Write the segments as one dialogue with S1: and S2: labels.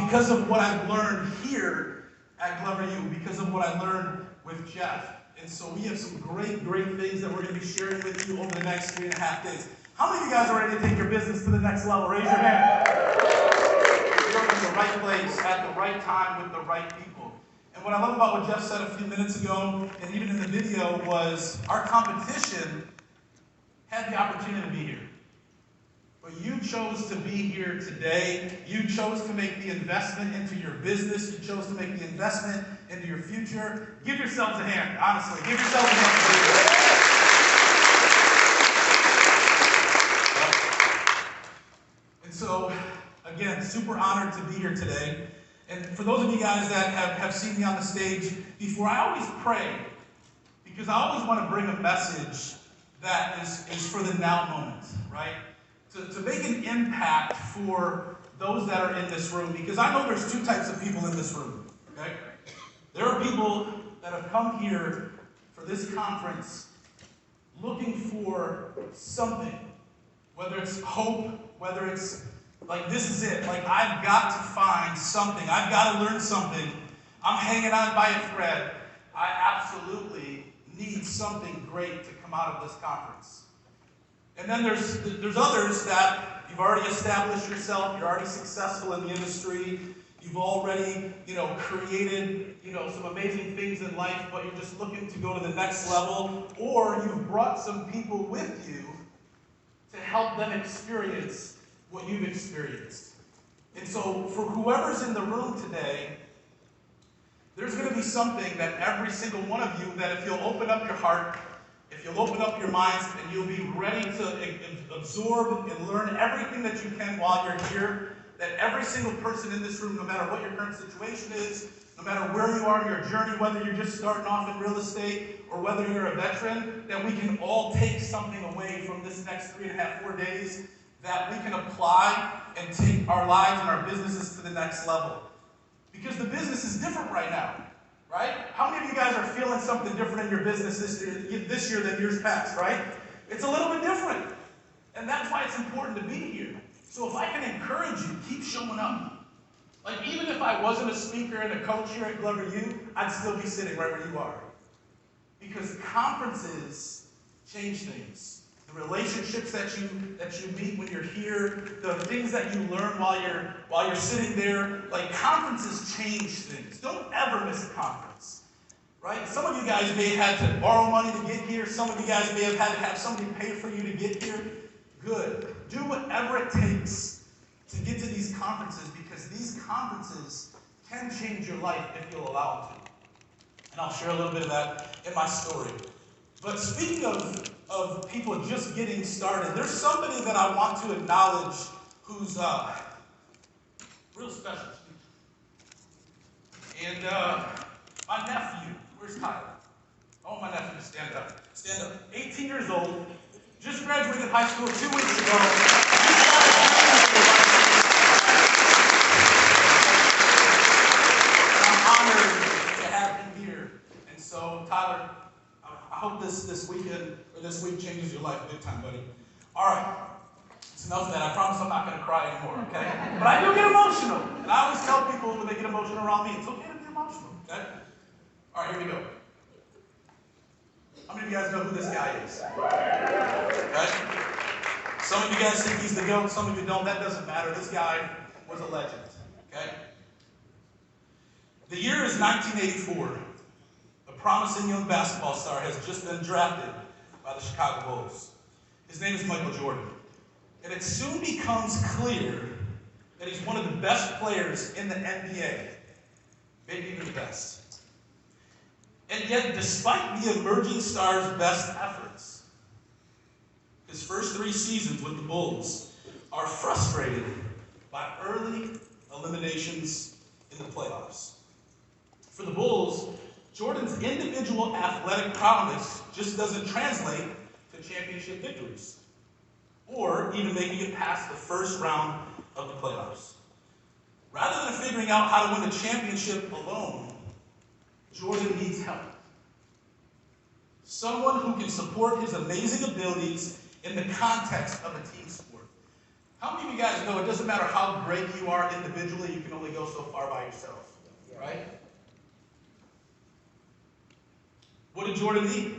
S1: because of what I've learned here at Glover U, because of what I learned with Jeff. And so we have some great things that we're going to be sharing with you over the next 3.5 days. How many of you guys are ready to take your business to the next level? Raise your hand. You're in the right place at the right time with the right people. And what I love about what Jeff said a few minutes ago, and even in the video, was our competition had the opportunity to be here. But you chose to be here today. You chose to make the investment into your business. You chose to make the investment into your future. Give yourselves a hand, honestly. Give yourselves a hand. And so, again, super honored to be here today. And for those of you guys that have seen me on the stage before, I always pray, because I always want to bring a message that is for the now moment, right? To make an impact for those that are in this room, because I know there's two types of people in this room, okay? There are people that have come here for this conference looking for something, whether it's hope, whether it's like, this is it, like, I've got to find something, I've got to learn something, I'm hanging on by a thread, I absolutely need something great to come out of this conference. And then there's others that you've already established yourself, you're already successful in the industry, you've already, created, some amazing things in life, but you're just looking to go to the next level, or you've brought some people with you to help them experience what you've experienced. And so for whoever's in the room today, there's going to be something that every single one of you, that if you'll open up your heart, if you'll open up your minds, and you'll be ready to absorb and learn everything that you can while you're here, that every single person in this room, no matter what your current situation is, no matter where you are in your journey, whether you're just starting off in real estate or whether you're a veteran, that we can all take something away from this next 3.5-4 days that we can apply and take our lives and our businesses to the next level. Because the business is different right now. Right? How many of you guys are feeling something different in your business this year than years past, right? It's a little bit different. And that's why it's important to be here. So if I can encourage you, keep showing up. Like, even if I wasn't a speaker and a coach here at Glover U, I'd still be sitting right where you are. Because conferences change things. The relationships that you meet when you're here, the things that you learn while you're sitting there, like, conferences change things. Don't ever miss a conference, right? Some of you guys may have had to borrow money to get here. Some of you guys may have had to have somebody pay for you to get here. Good. Do whatever it takes to get to these conferences, because these conferences can change your life if you'll allow them to. And I'll share a little bit of that in my story. But speaking of people just getting started, there's somebody that I want to acknowledge who's real special. And my nephew, where's Tyler? I want my nephew to stand up. Stand up. 18 years old, just graduated high school 2 weeks ago. And I'm honored to have him here. And so, Tyler, I hope this weekend, or this week, changes your life big time, buddy. All right, it's enough of that. I promise I'm not going to cry anymore, okay? But I do get emotional. And I always tell people when they get emotional around me, it's okay to be emotional, okay? All right, here we go. How many of you guys know who this guy is? Right? Some of you guys think he's the GOAT, some of you don't. That doesn't matter. This guy was a legend, okay? The year is 1984. A promising young basketball star has just been drafted by the Chicago Bulls. His name is Michael Jordan. And it soon becomes clear that he's one of the best players in the NBA, maybe even the best. And yet, despite the emerging star's best efforts, his first 3 seasons with the Bulls are frustrated by early eliminations in the playoffs. For the Bulls, Jordan's individual athletic prowess just doesn't translate to championship victories, or even making it past the first round of the playoffs. Rather than figuring out how to win the championship alone, Jordan needs help. Someone who can support his amazing abilities in the context of a team sport. How many of you guys know it doesn't matter how great you are individually, you can only go so far by yourself, right? What did Jordan need?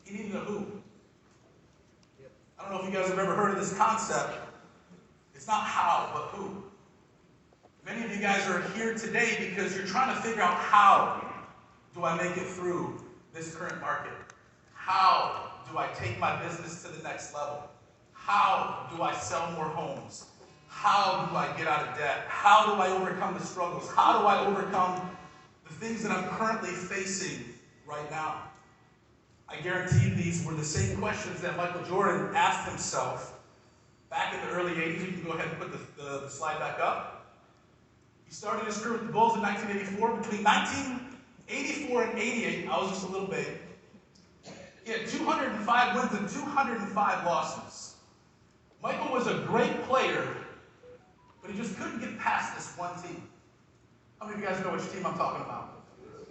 S1: He needed a who. I don't know if you guys have ever heard of this concept. It's not how, but who. Many of you guys are here today because you're trying to figure out how do I make it through this current market? How do I take my business to the next level? How do I sell more homes? How do I get out of debt? How do I overcome the struggles? How do I overcome the things that I'm currently facing right now? I guarantee these were the same questions that Michael Jordan asked himself back in the early 80s. You can go ahead and put the slide back up. He started his career with the Bulls in 1984. Between 1984 and 88, I was just a little baby. He had 205 wins and 205 losses. Michael was a great player, but he just couldn't get past this one team. How many of you guys know which team I'm talking about?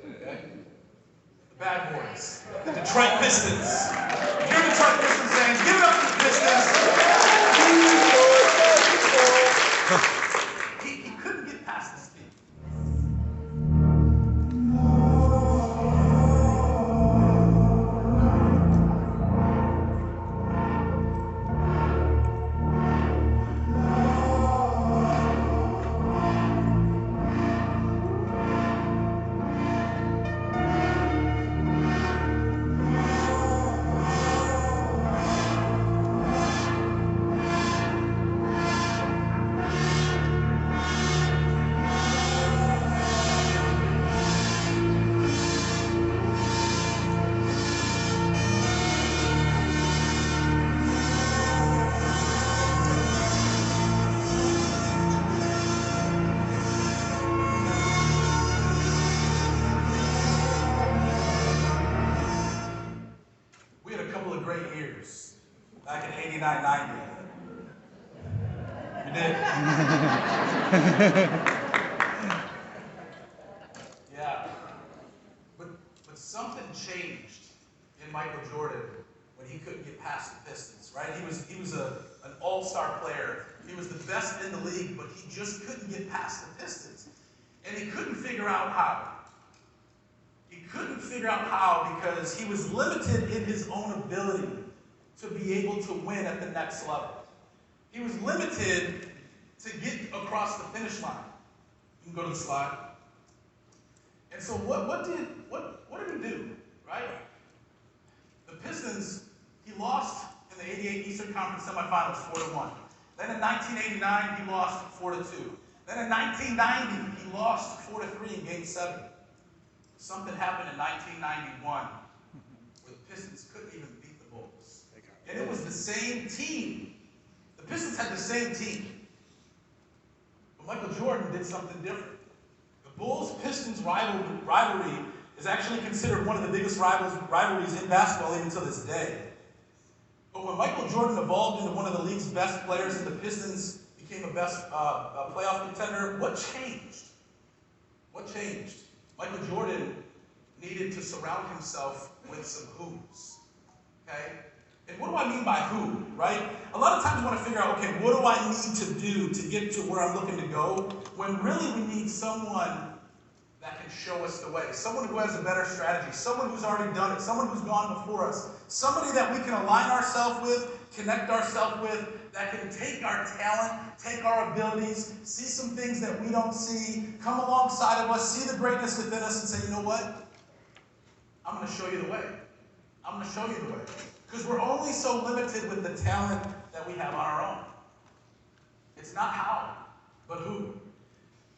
S1: Okay. The Bad Boys, the Detroit Pistons. If you're a Detroit Pistons fans, give it up to the Pistons. He couldn't get past this team. Great years back in 89, 90. You did. Yeah. But something changed in Michael Jordan when he couldn't get past the Pistons, right? He was an all-star player. He was the best in the league, but he just couldn't get past the Pistons. And he couldn't figure out how. He couldn't figure out how because he was limited in his own ability to be able to win at the next level. He was limited to get across the finish line. You can go to the slide. And so what did he do, right? The Pistons, he lost in the 88 Eastern Conference semifinals 4-1. Then in 1989, he lost 4-2. Then in 1990, he lost 4-3 in Game 7. Something happened in 1991 where the Pistons couldn't even beat the Bulls. And it was the same team. The Pistons had the same team. But Michael Jordan did something different. The Bulls-Pistons rivalry is actually considered one of the biggest rivalries in basketball even to this day. But when Michael Jordan evolved into one of the league's best players and the Pistons became a playoff contender, what changed? What changed? Michael Jordan needed to surround himself with some who's, okay? And what do I mean by who, right? A lot of times we want to figure out, okay, what do I need to do to get to where I'm looking to go? When really we need someone that can show us the way, someone who has a better strategy, someone who's already done it, someone who's gone before us, somebody that we can align ourselves with, connect ourselves with, that can take our talent, take our abilities, see some things that we don't see, come alongside of us, see the greatness within us and say, you know what? I'm going to show you the way. I'm going to show you the way. Because we're only so limited with the talent that we have on our own. It's not how, but who.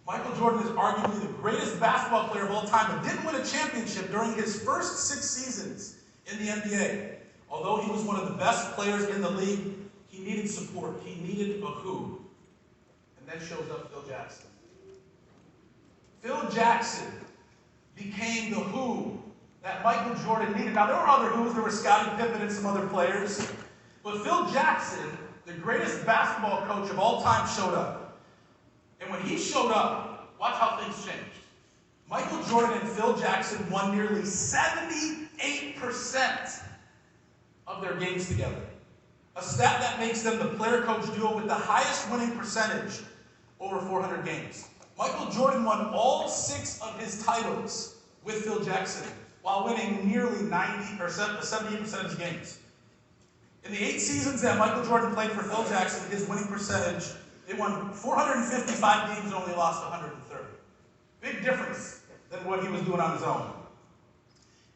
S1: Michael Jordan is arguably the greatest basketball player of all time, but didn't win a championship during his first 6 seasons in the NBA. Although he was one of the best players in the league, he needed support. He needed a who. And then shows up Phil Jackson. Phil Jackson became the who that Michael Jordan needed. Now, there were other who's. There were Scottie Pippen and some other players. But Phil Jackson, the greatest basketball coach of all time, showed up. And when he showed up, watch how things changed. Michael Jordan and Phil Jackson won nearly 78% of their games together. a stat that makes them the player-coach duo with the highest winning percentage over 400 games. Michael Jordan won all 6 of his titles with Phil Jackson while winning nearly 78% of his games. In the 8 seasons that Michael Jordan played for Phil Jackson, his winning percentage, they won 455 games and only lost 130. Big difference than what he was doing on his own.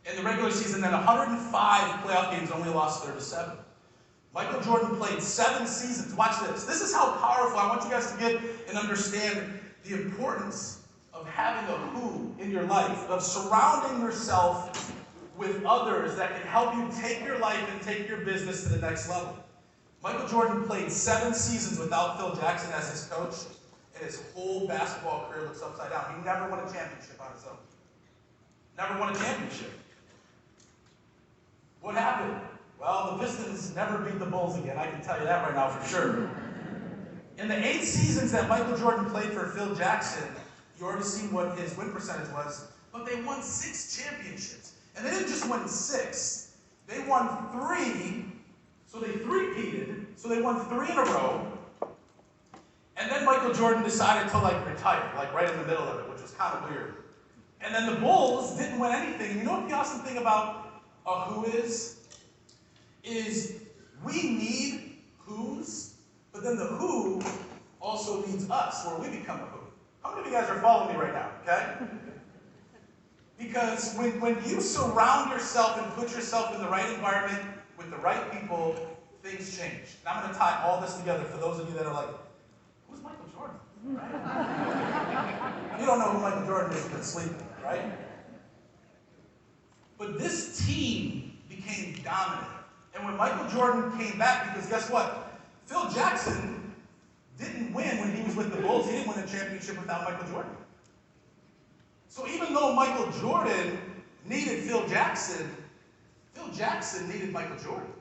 S1: In the regular season, then 105 playoff games, only lost 37. Michael Jordan played 7 seasons. Watch this. This is how powerful. I want you guys to get and understand the importance of having a who in your life, of surrounding yourself with others that can help you take your life and take your business to the next level. Michael Jordan played 7 seasons without Phil Jackson as his coach, and his whole basketball career looks upside down. He never won a championship on his own. Never won a championship. What happened? Well, the Pistons never beat the Bulls again. I can tell you that right now for sure. In the 8 seasons that Michael Jordan played for Phil Jackson, you already seen what his win percentage was, but they won 6 championships. And they didn't just win 6. They won 3, so they three-peated, so they won 3 in a row. And then Michael Jordan decided to retire, right in the middle of it, which was kind of weird. And then the Bulls didn't win anything. You know what the awesome thing about a who is we need who's, but then the who also needs us, where we become a who. How many of you guys are following me right now, okay? Because when you surround yourself and put yourself in the right environment with the right people, things change. And I'm going to tie all this together for those of you that are like, who's Michael Jordan? Right? You don't know who Michael Jordan is, you've been sleeping, right? But this team became dominant. And when Michael Jordan came back, because guess what? Phil Jackson didn't win when he was with the Bulls. He didn't win a championship without Michael Jordan. So even though Michael Jordan needed Phil Jackson needed Michael Jordan.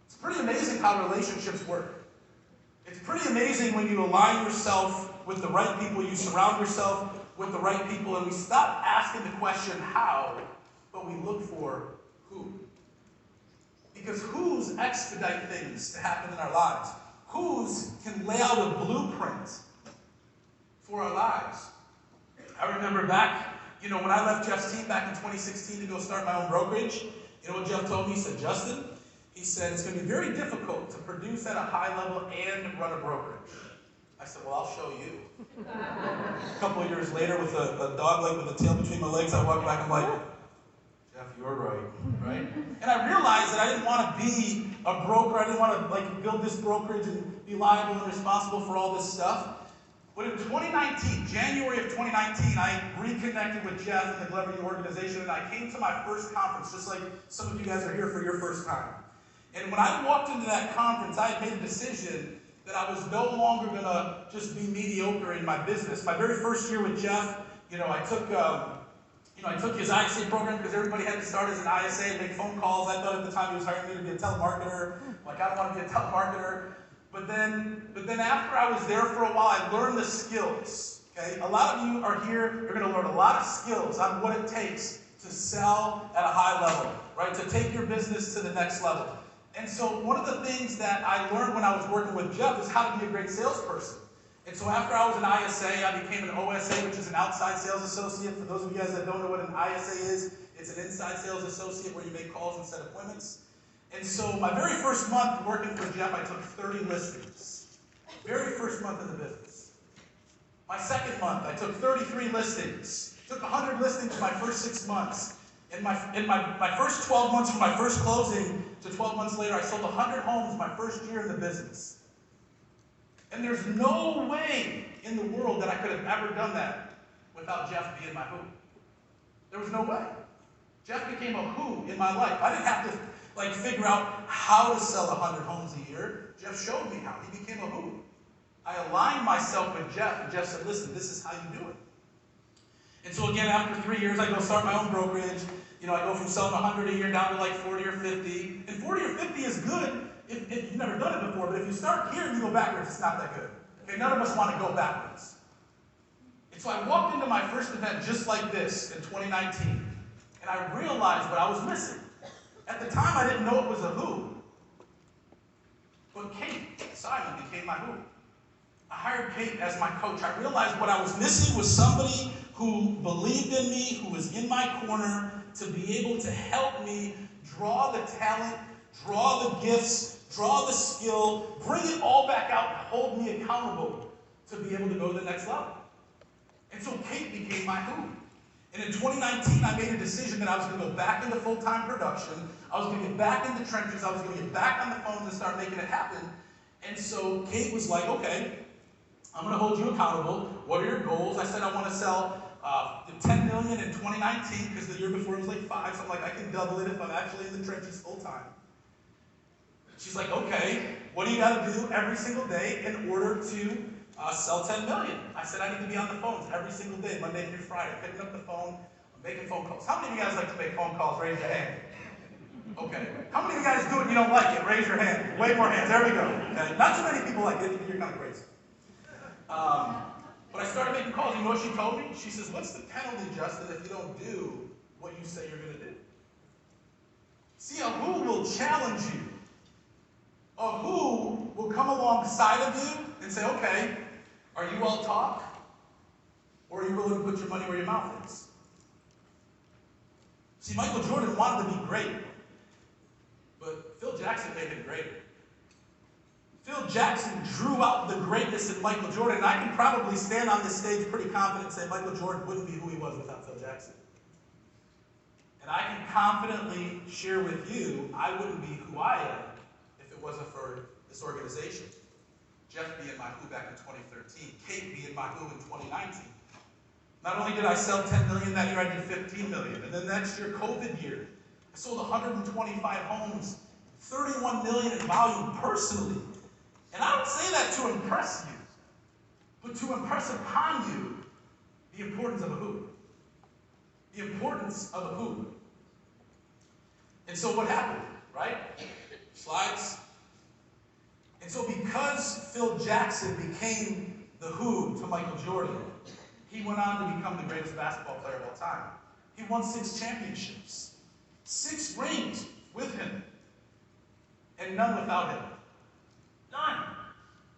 S1: It's pretty amazing how relationships work. It's pretty amazing when you align yourself with the right people, you surround yourself with the right people, and we stop asking the question how, but we look for who. Because who's expedite things to happen in our lives. Who's can lay out a blueprint for our lives. I remember back, when I left Jeff's team back in 2016 to go start my own brokerage, you know what Jeff told me? He said, Justin, he said, it's going to be very difficult to produce at a high level and run a brokerage. I said, well, I'll show you. A couple of years later, with a dog leg with a tail between my legs, I walked back and I'm like, Jeff, you're right? And I realized that I didn't want to be a broker. I didn't want to build this brokerage and be liable and responsible for all this stuff. But in 2019, January of 2019, I reconnected with Jeff and the Celebrity organization, and I came to my first conference, just like some of you guys are here for your first time. And when I walked into that conference, I had made a decision that I was no longer going to just be mediocre in my business. My very first year with Jeff, I took his ISA program because everybody had to start as an ISA and make phone calls. I thought at the time he was hiring me to be a telemarketer. I don't want to be a telemarketer. But then after I was there for a while, I learned the skills. Okay? A lot of you are here, you're going to learn a lot of skills on what it takes to sell at a high level, right? To take your business to the next level. And so one of the things that I learned when I was working with Jeff is how to be a great salesperson. And so after I was an ISA, I became an OSA, which is an outside sales associate. For those of you guys that don't know what an ISA is, it's an inside sales associate where you make calls and set appointments. And so my very first month working for Jeff, I took 30 listings. Very first month in the business. My second month, I took 33 listings. Took 100 listings my first 6 months. In my first 12 months from my first closing to 12 months later, I sold 100 homes my first year in the business. And there's no way in the world that I could have ever done that without Jeff being my who. There was no way. Jeff became a who in my life. I didn't have to figure out how to sell 100 homes a year. Jeff showed me how. He became a who. I aligned myself with Jeff, and Jeff said, listen, this is how you do it. And so again, after 3 years, I go start my own brokerage. I go from selling 100 a year down to 40 or 50. And 40 or 50 is good if you've never done it before, but if you start here and you go backwards, it's not that good. Okay, none of us want to go backwards. And so I walked into my first event just like this in 2019, and I realized what I was missing. At the time, I didn't know it was a who. But Kate Simon became my who. I hired Kate as my coach. I realized what I was missing was somebody who believed in me, who was in my corner, to be able to help me draw the talent, draw the gifts, draw the skill, bring it all back out and hold me accountable to be able to go to the next level. And so Kate became my who. And in 2019, I made a decision that I was going to go back into full-time production. I was going to get back in the trenches. I was going to get back on the phone and start making it happen. And so Kate was like, okay, I'm going to hold you accountable. What are your goals? I said I want to sell 10 million in 2019 because the year before it was like 5. So I'm like, I can double it if I'm actually in the trenches full-time. She's like, okay, what do you got to do every single day in order to sell 10 million? I said, I need to be on the phones every single day, Monday through Friday, picking up the phone, making phone calls. How many of you guys like to make phone calls? Raise your hand. Okay. How many of you guys do it and you don't like it? Raise your hand. Way more hands. There we go. Okay. Not too many people like it. You're kind of crazy. But I started making calls. You know what she told me? She says, what's the penalty, Justin, if you don't do what you say you're going to do? See, a who will challenge you. A who will come alongside of you and say, okay, are you all talk? Or are you willing to put your money where your mouth is? See, Michael Jordan wanted to be great, but Phil Jackson made him greater. Phil Jackson drew out the greatness in Michael Jordan, and I can probably stand on this stage pretty confident and say Michael Jordan wouldn't be who he was without Phil Jackson. And I can confidently share with you, I wouldn't be who I am if it wasn't for this organization. Jeff being my who back in 2013, Kate being my who in 2019. Not only did I sell 10 million that year, I did 15 million. And then next year, COVID year, I sold 125 homes, 31 million in volume personally. And I don't say that to impress you, but to impress upon you the importance of a who. The importance of a who. And so what happened, right? Slides. And so because Phil Jackson became the who to Michael Jordan, he went on to become the greatest basketball player of all time. He won 6 championships, 6 rings with him, and none without him. None.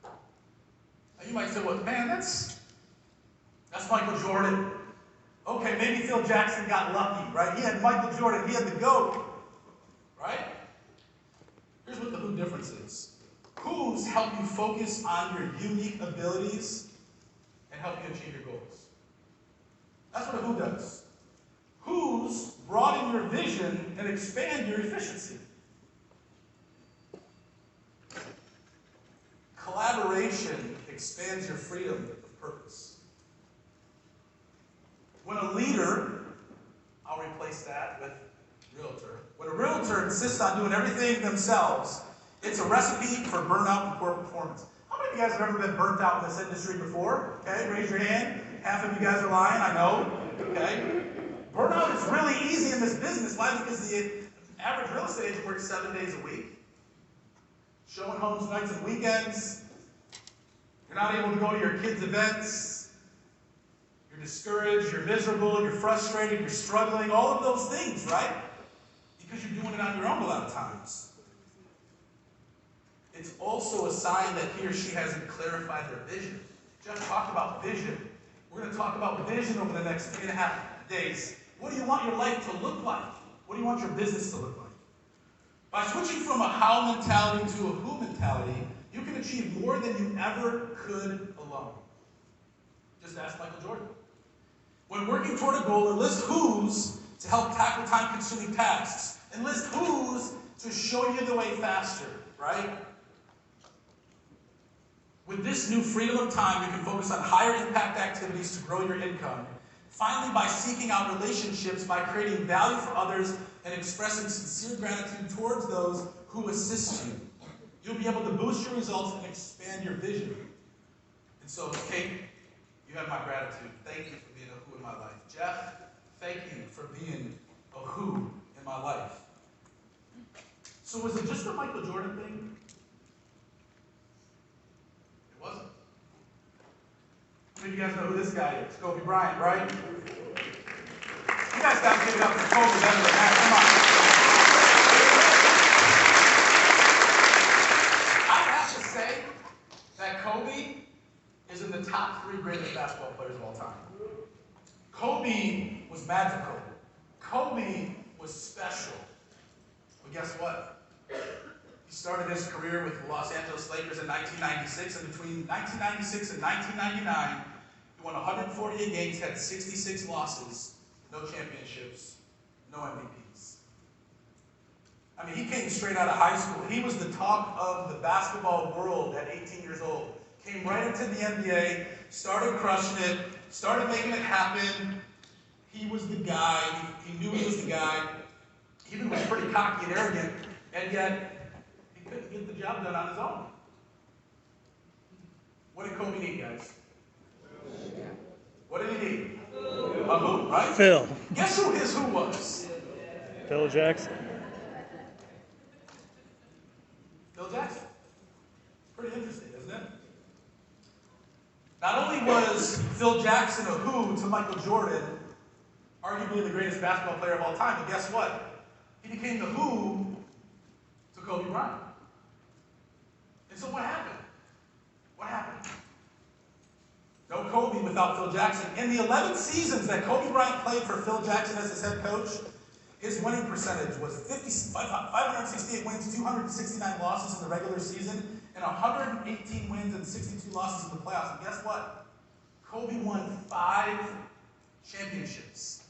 S1: Now you might say, well, man, that's Michael Jordan. Okay, maybe Phil Jackson got lucky, right? He had Michael Jordan, he had the GOAT, right? Here's what the who difference is. Who's help you focus on your unique abilities and help you achieve your goals. That's what a who does. Who's broaden your vision and expand your efficiency. Collaboration expands your freedom of purpose. When a leader, I'll replace that with realtor. When a realtor insists on doing everything themselves, it's a recipe for burnout and poor performance. How many of you guys have ever been burnt out in this industry before? Okay, raise your hand. Half of you guys are lying, I know. Okay? Burnout is really easy in this business. Why? Because the average real estate agent works 7 days a week, showing homes nights and weekends. You're not able to go to your kids' events. You're discouraged, you're miserable, you're frustrated, you're struggling, all of those things, right? Because you're doing it on your own a lot of times. It's also a sign that he or she hasn't clarified their vision. Jeff talked about vision. We're going to talk about vision over the next 3.5 days. What do you want your life to look like? What do you want your business to look like? By switching from a how mentality to a who mentality, you can achieve more than you ever could alone. Just ask Michael Jordan. When working toward a goal, enlist who's to help tackle time-consuming tasks. Enlist who's to show you the way faster, right? With this new freedom of time, you can focus on higher impact activities to grow your income. Finally, by seeking out relationships, by creating value for others, and expressing sincere gratitude towards those who assist you, you'll be able to boost your results and expand your vision. And so, Kate, you have my gratitude. Thank you for being a who in my life. Jeff, thank you for being a who in my life. So was it just a Michael Jordan thing? It wasn't. How many of you guys know who this guy is? Kobe Bryant, right? You guys got to give it up for Kobe better than that. Come on. I've top 3 greatest basketball players of all time. Kobe was magical. Kobe was special. But guess what? He started his career with the Los Angeles Lakers in 1996, and between 1996 and 1999, he won 148 games, had 66 losses, no championships, no MVPs. I mean, he came straight out of high school. He was the talk of the basketball world at 18 years old. Came right into the NBA, started crushing it, started making it happen. He was the guy. He knew he was the guy. He even was pretty cocky and arrogant, and yet he couldn't get the job done on his own. What did Kobe need, guys? What did he need? A who, right?
S2: Phil.
S1: Guess who his who was?
S2: Phil Jackson.
S1: Phil Jackson. Pretty interesting, isn't it? Not only was Phil Jackson a who to Michael Jordan, arguably the greatest basketball player of all time, but guess what? He became the who to Kobe Bryant. And so what happened? What happened? No Kobe without Phil Jackson. In the 11 seasons that Kobe Bryant played for Phil Jackson as his head coach, his winning percentage was 568 wins, 269 losses in the regular season, and 118 wins and 62 losses in the playoffs. And guess what? Kobe won 5 championships.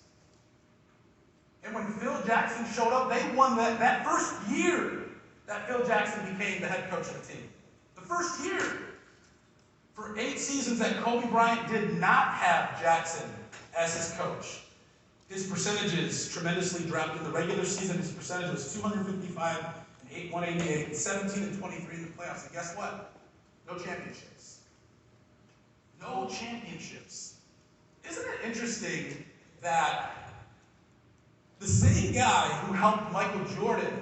S1: And when Phil Jackson showed up, they won that first year that Phil Jackson became the head coach of the team. The first year. For 8 seasons that Kobe Bryant did not have Jackson as his coach, his percentages tremendously dropped. In the regular season, his percentage was 255 and 188, 17 and 23 in the playoffs. And guess what? No championships. No championships. Isn't it interesting that the same guy who helped Michael Jordan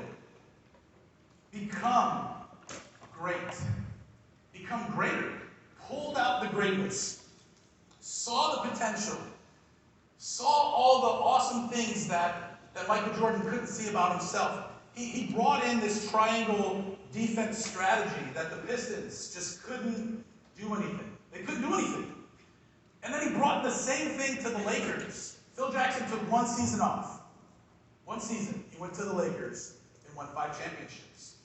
S1: become greater, pulled out the greatness, saw the potential, saw all the awesome things that Michael Jordan couldn't see about himself. He brought in this triangle defense strategy that the Pistons just couldn't do anything. They couldn't do anything. And then he brought the same thing to the Lakers. Phil Jackson took 1 season off. 1 season. He went to the Lakers and won 5 championships.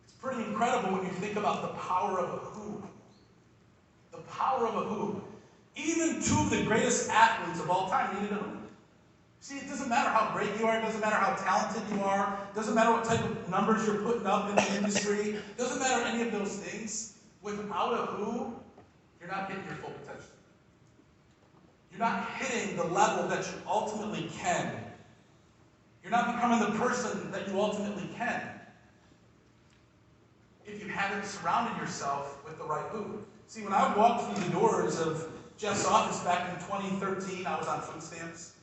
S1: It's pretty incredible when you think about the power of a who. The power of a who. Even 2 of the greatest athletes of all time needed a who. See, it doesn't matter how great you are, it doesn't matter how talented you are, it doesn't matter what type of numbers you're putting up in the industry, it doesn't matter any of those things. Without a who, you're not hitting your full potential. You're not hitting the level that you ultimately can. You're not becoming the person that you ultimately can if you haven't surrounded yourself with the right who. See, when I walked through the doors of Jeff's office back in 2013, I was on food stamps.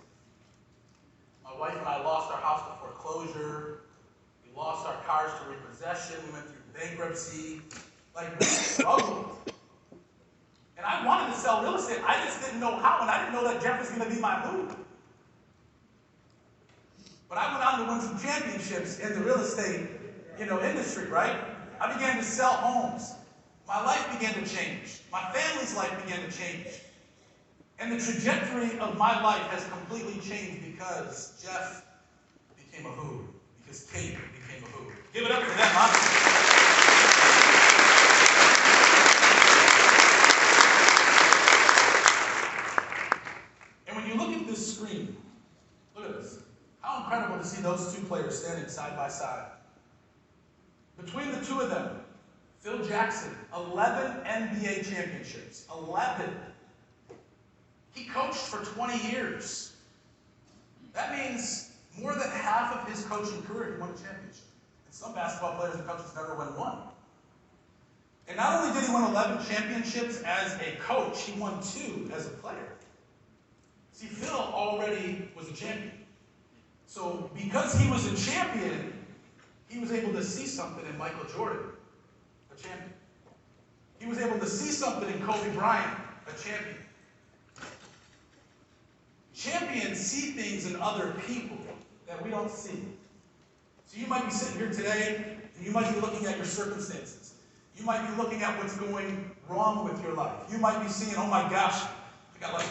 S1: My wife and I lost our house to foreclosure. We lost our cars to repossession. We went through bankruptcy. We struggled. And I wanted to sell real estate. I just didn't know how, and I didn't know that Jeff was going to be my who. But I went on to win some championships in the real estate, industry, right? I began to sell homes. My life began to change. My family's life began to change. And the trajectory of my life has completely changed because Jeff became a who. Because Kate became a who. Give it up for them, huh? And when you look at this screen, look at this. How incredible to see those 2 players standing side by side. Between the 2 of them, Phil Jackson, 11 NBA championships. 11. He coached for 20 years. That means more than half of his coaching career, he won a championship. And some basketball players and coaches never win one. And not only did he win 11 championships as a coach, he won 2 as a player. See, Phil already was a champion. So because he was a champion, he was able to see something in Michael Jordan, a champion. He was able to see something in Kobe Bryant, a champion. Champions see things in other people that we don't see. So you might be sitting here today, and you might be looking at your circumstances. You might be looking at what's going wrong with your life. You might be seeing, oh my gosh, I got like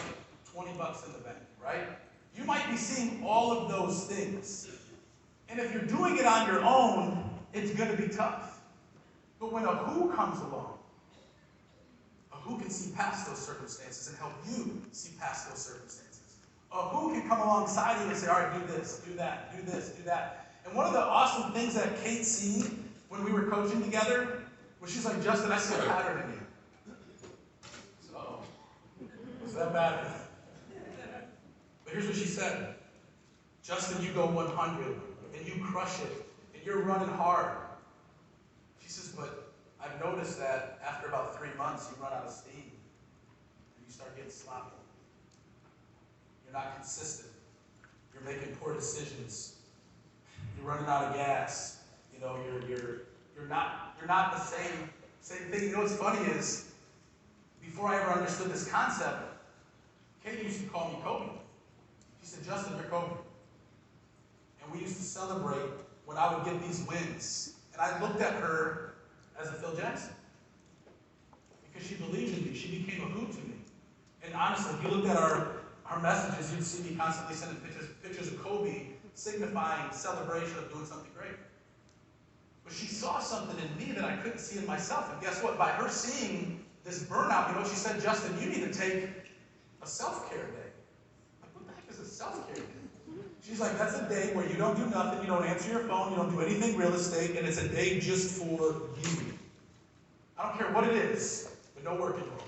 S1: 20 bucks in the bank, right? You might be seeing all of those things. And if you're doing it on your own, it's going to be tough. But when a who comes along, a who can see past those circumstances and help you see past those circumstances. A who can come alongside you and say, all right, do this, do that, do this, do that. And one of the awesome things that Kate seen when we were coaching together was she's like, Justin, I see a pattern in you. So, what's that pattern? But here's what she said. Justin, you go 100 and you crush it and you're running hard. She says, but I've noticed that after about 3 months, you run out of steam and you start getting sloppy. You're not consistent. You're making poor decisions. You're running out of gas. You know, you're not the same thing. You know what's funny is, before I ever understood this concept, Kate used to call me Kobe. She said, Justin, you're Kobe. And we used to celebrate when I would get these wins. And I looked at her as a Phil Jackson. Because she believed in me. She became a who to me. And honestly, if you looked at our messages, you'd see me constantly sending pictures of Kobe signifying celebration of doing something great. But she saw something in me that I couldn't see in myself. And guess what? By her seeing this burnout, you know what she said? Justin, you need to take a self-care day. Like, what the heck is a self-care day? She's like, that's a day where you don't do nothing, you don't answer your phone, you don't do anything real estate, and it's a day just for you. I don't care what it is, but no work involved.